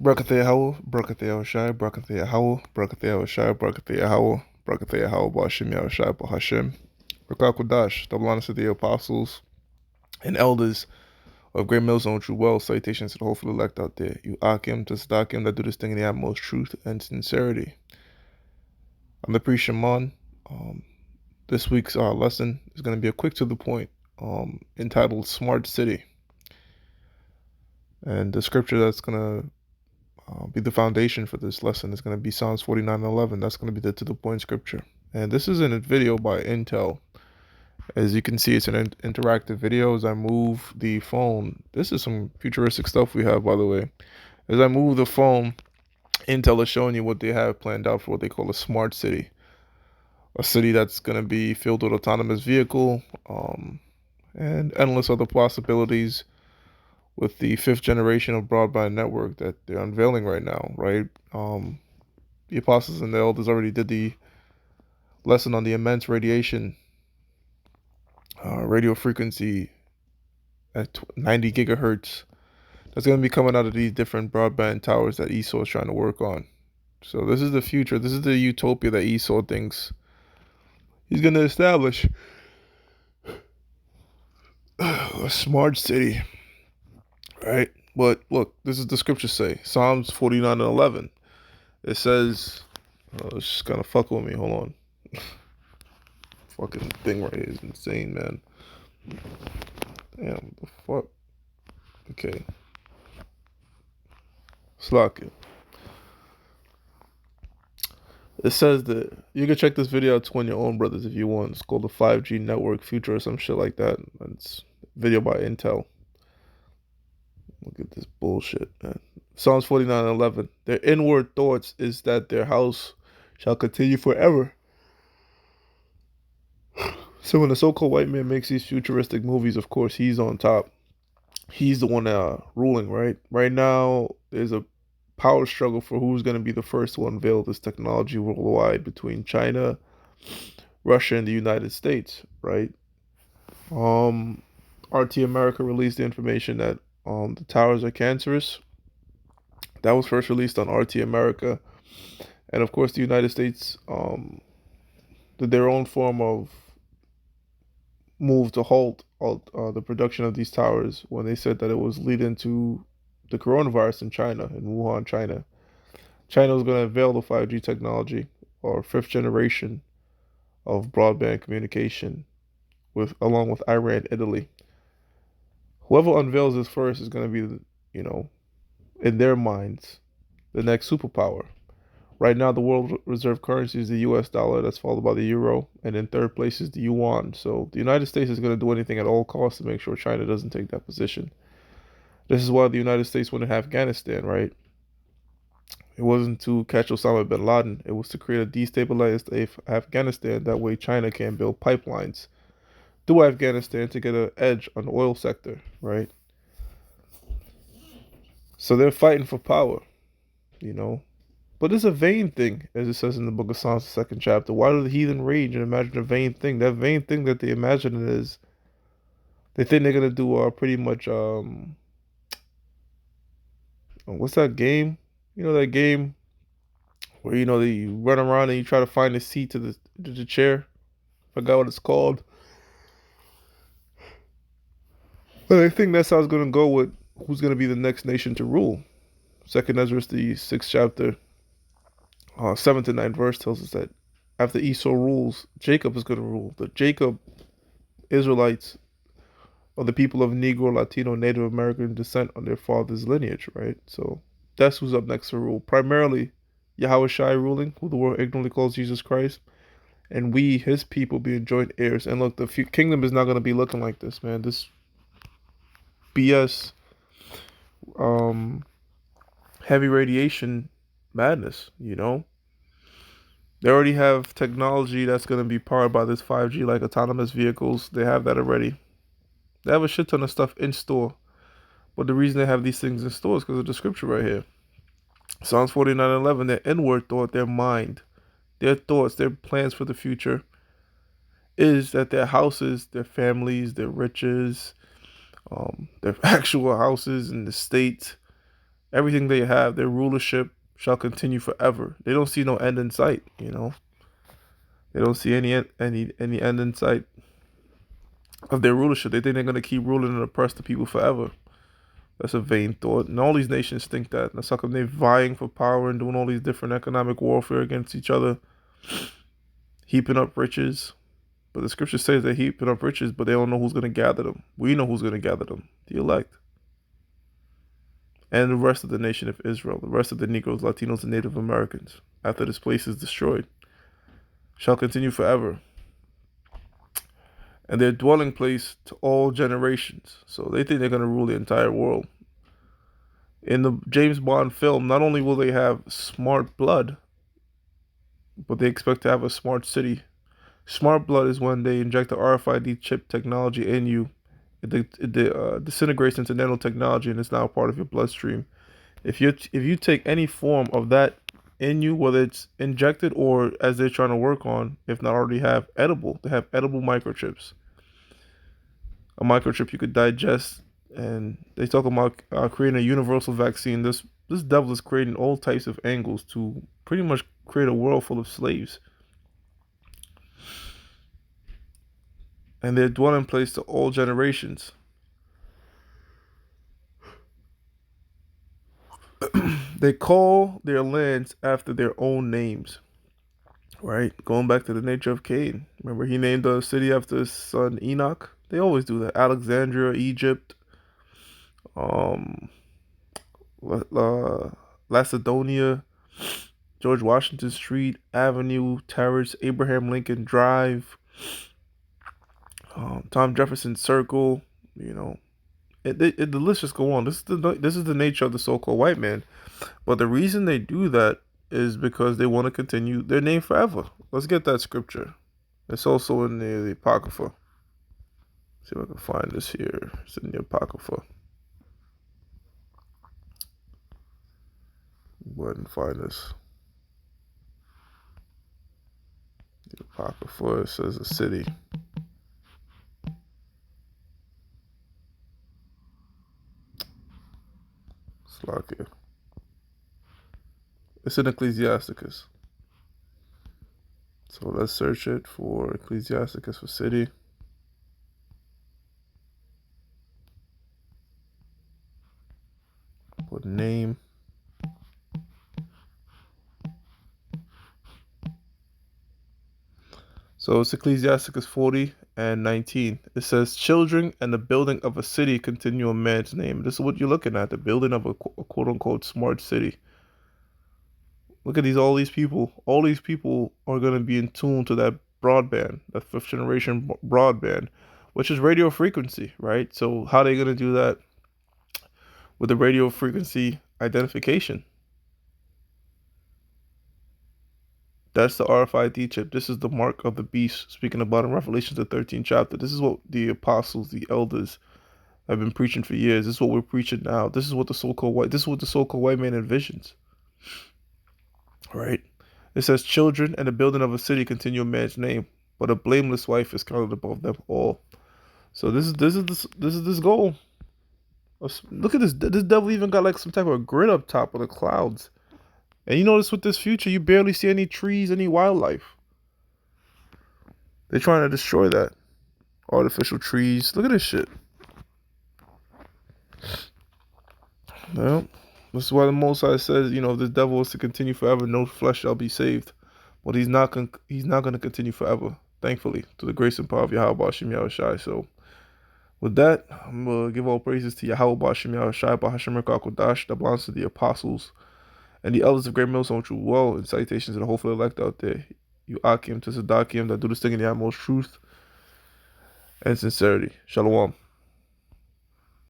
Brakathea Howell, Brakathea Shai, Brakathea Howell, Brakathea Shai, Brakathea Howell, Brakathea Howell, Bashim Yahushai, Bahashem, Rakakwadash, double honors to the apostles and elders of Great Millstone True Wealth. Salutations to the hopeful elect out there. You Akim to Sadakim that do this thing in the utmost truth and sincerity. I'm the priest Shimon. This week's lesson is going to be a quick to the point, entitled Smart City. And the scripture that's going to be the foundation for this lesson is going to be Psalms 49:11. That's going to be the to the point scripture. And this is in a video by Intel. As you can see, it's an interactive video. As I move the phone, this is some futuristic stuff we have, by the way. As I move the phone, Intel is showing you what they have planned out for what they call a smart city. A city that's going to be filled with autonomous vehicle and endless other possibilities with the fifth generation of broadband network that they're unveiling right now, right? The apostles and the elders already did the lesson on the immense radiation, radio frequency at 90 gigahertz that's going to be coming out of these different broadband towers that Esau is trying to work on. So this is the future. This is the utopia that Esau thinks he's going to establish. A smart city, right? But look, this is the scriptures say. Psalms 49:11. It says, it's just kind of fucking with me. Hold on. Fucking thing right here is insane, man. Damn, the fuck? Okay. Slack it. It says that you can check this video out on your own, brothers, if you want. It's called the 5G Network Future or some shit like that. It's a video by Intel. Look at this bullshit, man. Psalms 49:11. Their inward thoughts is that their house shall continue forever. So when the so-called white man makes these futuristic movies, of course, he's on top. He's the one ruling, right? Right now, there's a power struggle for who's going to be the first to unveil this technology worldwide between China, Russia, and the United States, right? RT America released the information that the towers are cancerous. That was first released on RT America. And of course, the United States did their own form of move to halt the production of these towers when they said that it was leading to the coronavirus in China, in Wuhan, China. China was going to unveil the 5G technology or fifth generation of broadband communication along with Iran, Italy. Whoever unveils this first is going to be, in their minds, the next superpower. Right now, the world reserve currency is the US dollar, that's followed by the euro, and in third place is the yuan. So the United States is going to do anything at all costs to make sure China doesn't take that position. This is why the United States went to Afghanistan, right? It wasn't to catch Osama bin Laden. It was to create a destabilized Afghanistan. That way China can build pipelines through Afghanistan to get an edge on the oil sector, right? So they're fighting for power, you know. But it's a vain thing, as it says in the book of Psalms, the second chapter. Why do the heathen rage and imagine a vain thing? That vain thing that they imagine is they think they're gonna do pretty much what's that game? You know that game where they run around and you try to find a seat to the chair. Forgot what it's called. But I think that's how it's gonna go with who's gonna be the next nation to rule. Second Ezra, the sixth chapter, 7th to 9th verse tells us that after Esau rules, Jacob is gonna rule. The Jacob Israelites are the people of Negro, Latino, Native American descent on their father's lineage, right? So that's who's up next to rule. Primarily, Yahweh Shai ruling, who the world ignorantly calls Jesus Christ, and we, his people, being joint heirs. And look, the kingdom is not going to be looking like this, man. This BS, heavy radiation madness, They already have technology that's going to be powered by this 5G, like autonomous vehicles. They have that already. They have a shit ton of stuff in store. But the reason they have these things in store is because of the scripture right here. Psalms 49:11, their inward thought, their mind, their thoughts, their plans for the future is that their houses, their families, their riches, their actual houses in the state, Everything they have, their rulership shall continue forever. They don't see no end in sight, you know. They don't see any end in sight of their rulership. They think they're gonna keep ruling and oppress the people forever. That's a vain thought. And all these nations think that. That's how come they're vying for power and doing all these different economic warfare against each other, heaping up riches. But the scripture says they're heaping up riches, but they don't know who's gonna gather them. We know who's gonna gather them. The elect. And the rest of the nation of Israel, the rest of the Negroes, Latinos, and Native Americans, after this place is destroyed, shall continue forever, and their dwelling place to all generations. So they think they're going to rule the entire world. In the James Bond film, not only will they have smart blood, but they expect to have a smart city. Smart blood is when they inject the RFID chip technology in you. It disintegrates into nanotechnology and it's now part of your bloodstream. If you take any form of that in you, whether it's injected or as they're trying to work on, if not already have edible, they have edible microchips. A microchip you could digest, and they talk about creating a universal vaccine. This devil is creating all types of angles to pretty much create a world full of slaves, and their dwelling place to all generations. They call their lands after their own names, right? Going back to the nature of Cain. Remember, he named a city after his son Enoch. They always do that. Alexandria, Egypt, um, Lacedonia, George Washington Street, Avenue, Terrace, Abraham Lincoln Drive, Tom Jefferson Circle. You know, the list just go on. This is the nature of the so-called white man. But the reason they do that is because they want to continue their name forever. Let's get that scripture. It's also in the Apocrypha. See if I can find this here. It's in the Apocrypha. Go ahead and find this. The Apocrypha, it says a city. Slovakia. It's in Ecclesiasticus. So let's search it for Ecclesiasticus for city. Put name. So it's Ecclesiasticus 40 and 19. It says, children and the building of a city continue a man's name. This is what you're looking at, the building of a quote unquote smart city. Look at all these people. All these people are going to be in tune to that broadband, that fifth generation broadband, which is radio frequency, right? So how are they going to do that with the radio frequency identification? That's the RFID chip. This is the mark of the beast, speaking about in Revelation, the 13th chapter. This is what the apostles, the elders, have been preaching for years. This is what we're preaching now. This is what the so-called white man envisions. Right? It says, children and the building of a city continue a man's name, but a blameless wife is counted above them all. So this goal. Look at this. This devil even got like some type of grid up top of the clouds. And you notice with this future, you barely see any trees, any wildlife. They're trying to destroy that. Artificial trees. Look at this shit. Well, this is why the Most High says, if this devil is to continue forever, no flesh shall be saved. But he's not going to continue forever, thankfully, through the grace and power of Yahweh Bashim Yahushai. So, with that, I'm going to give all praises to Yahweh Bashim Yahushai, Bahashim Rekakodash, that belongs to the apostles and the elders of Great Millstone, which well, and salutations to the hopeful elect out there. You Akim to Sadakim that do this thing in the utmost truth and sincerity. Shalom.